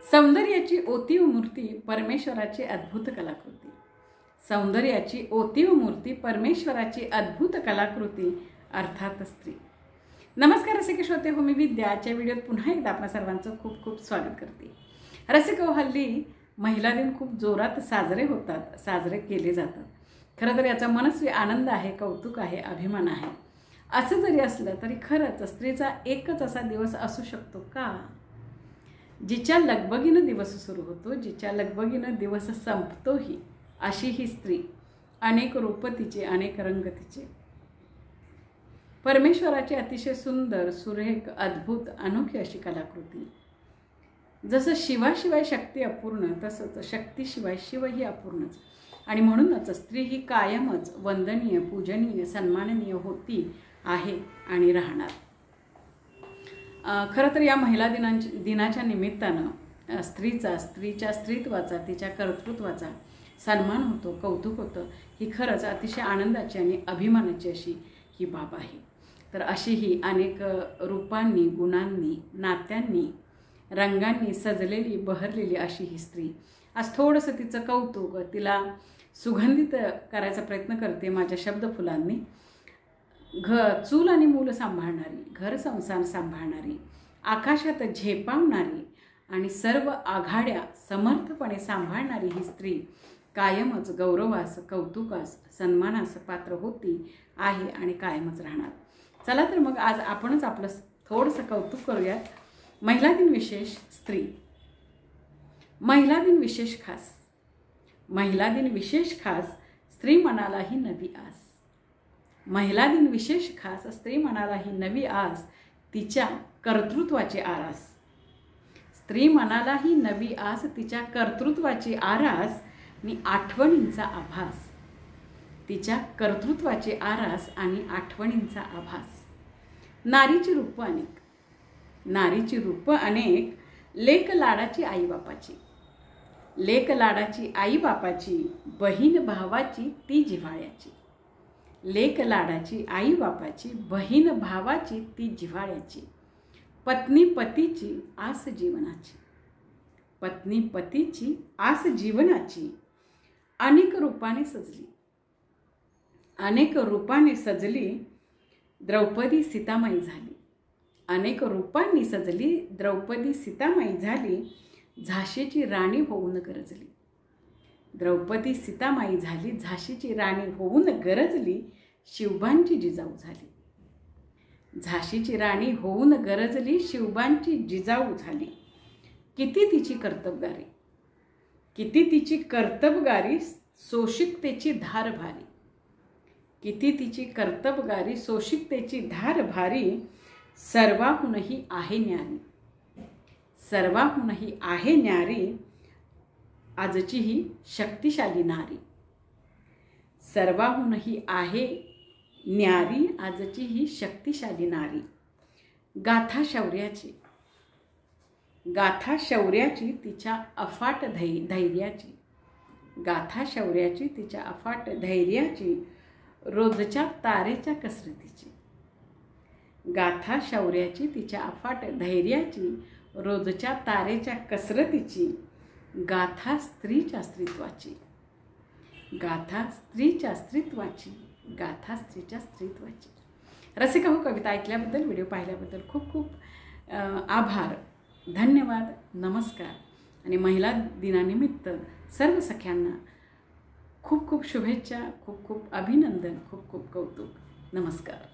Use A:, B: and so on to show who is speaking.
A: सौंदर्याची ओतीव मूर्ती परमेश्वराची अद्भुत कलाकृती। सौंदर्याची ओतीव मूर्ती परमेश्वराची अद्भुत कलाकृती अर्थात स्त्री। नमस्कार रसिक श्रोते हो, मी विद्या। आजच्या व्हिडिओत पुन्हा एकदा आपल्या सर्वांचं खूप खूप स्वागत करते। रसिक हो, हल्ली महिला दिन खूप जोरात साजरे केले जातात। खरं तर याचा मनस्वी आनंद आहे, कौतुक आहे, अभिमान आहे। असं जरी असलं तरी खरंच स्त्रीचा एकच असा दिवस असू शकतो का, जिच्या लगबगीनं दिवस सुरू होतो, जिच्या लगबगीनं दिवस संपतोही, अशी ही स्त्री। अनेक रूप तिचे, अनेक रंग तिचे। परमेश्वराची अतिशय सुंदर, सुरेख, अद्भुत, अनोखी अशी कलाकृती। जसं शिवाशिवाय शक्ती अपूर्ण, तसंच शक्तीशिवाय शिवही अपूर्णच। आणि म्हणूनच स्त्री ही कायमच वंदनीय, पूजनीय, सन्माननीय होती, आहे आणि राहणार। खरं तर या महिला दिनाच्या निमित्तानं स्त्रीच्या स्त्रीत्वाचा, तिच्या कर्तृत्वाचा सन्मान होतो, कौतुक होतं। ही खरंच अतिशय आनंदाची आणि अभिमानाची अशी ही बाब आहे। तर अशी ही अनेक रूपांनी, गुणांनी, नात्यांनी, रंगांनी सजलेली, बहरलेली अशी ही स्त्री। आज थोडंसं तिचं कौतुक, तिला सुगंधित करायचा प्रयत्न करते माझ्या शब्दफुलांनी। चूल आणि मूल सांभाळणारी, घर संसार सांभाळणारी, आकाशात झेपावणारी आणि सर्व आघाड्या समर्थपणे सांभाळणारी ही स्त्री कायमच गौरवास, कौतुकास, सन्मानास पात्र होती, आहे आणि कायमच राहणार। चला तर मग आज आपणच आपलं थोडंसं कौतुक करूयात। महिला दिन विशेष स्त्री। महिला दिन विशेष खास। महिला दिन विशेष खास, स्त्री मनालाही नवी आस। महिला दिन विशेष खास, स्त्री मनालाही नवी आस, तिच्या कर्तृत्वाची आरास। स्त्री मनालाही नवी आस, तिच्या कर्तृत्वाची आरास आणि आठवणींचा आभास। तिच्या कर्तृत्वाची आरास आणि आठवणींचा आभास। नारीची रूप अनेक, नारीची रूप अनेक, लेक लाडाची आई बापाची। लेक लाडाची आई बापाची, बहीण भावाची ती जिव्हाळ्याची। लेक लाडाची आई बापाची, बहीण भावाची ती जिव्हाळ्याची। पत्नी पतीची आस जीवनाची। पत्नी पतीची आस जीवनाची। अनेक रूपाने सजली, अनेक रूपाने सजली, द्रौपदी सीतामाई झाली। अनेक रूपांनी सजली, द्रौपदी सीतामाई झाली, झाशीची राणी होऊन गरजली। द्रौपदी सीतामाई झाली, झाशीची राणी होऊन गरजली, शिवबांची जिजाऊ झाली। झाशीची राणी होऊन गरजली, शिवबांची जिजाऊ झाली। किती तिची कर्तबगारी, किती तिची कर्तबगारी, सोशिकतेची धार भारी। किती तिची कर्तबगारी, सोशिकतेची धार भारी, सर्वाहूनही आहे न्यारी। सर्वाहूनही आहे न्यारी, आजची ही शक्तिशाली नारी। सर्वाहूनही आहे न्यारी, आजची ही शक्तिशाली नारी। गाथा शौर्याची, गाथा शौर्याची, तिच्या अफाट धैर्याची। गाथा शौर्याची, तिच्या अफाट धैर्याची, रोजच्या तारेच्या कसरतीची। गाथा शौर्याची, तिच्या अफाट धैर्याची, रोजच्या तारेच्या कसरतीची। गाथा स्त्रीच्या स्त्रीत्वाची, गाथा स्त्रीच्या स्त्रीत्वाची, गाथा स्त्रीच्या स्त्रीत्वाची। रसिका हो, कविता ऐकल्याबद्दल, व्हिडिओ पाहिल्याबद्दल खूप खूप आभार, धन्यवाद, नमस्कार। आणि महिला दिनानिमित्त सर्व सख्यांना खूप खूप शुभेच्छा, खूप खूप अभिनंदन, खूप खूप कौतुक, नमस्कार।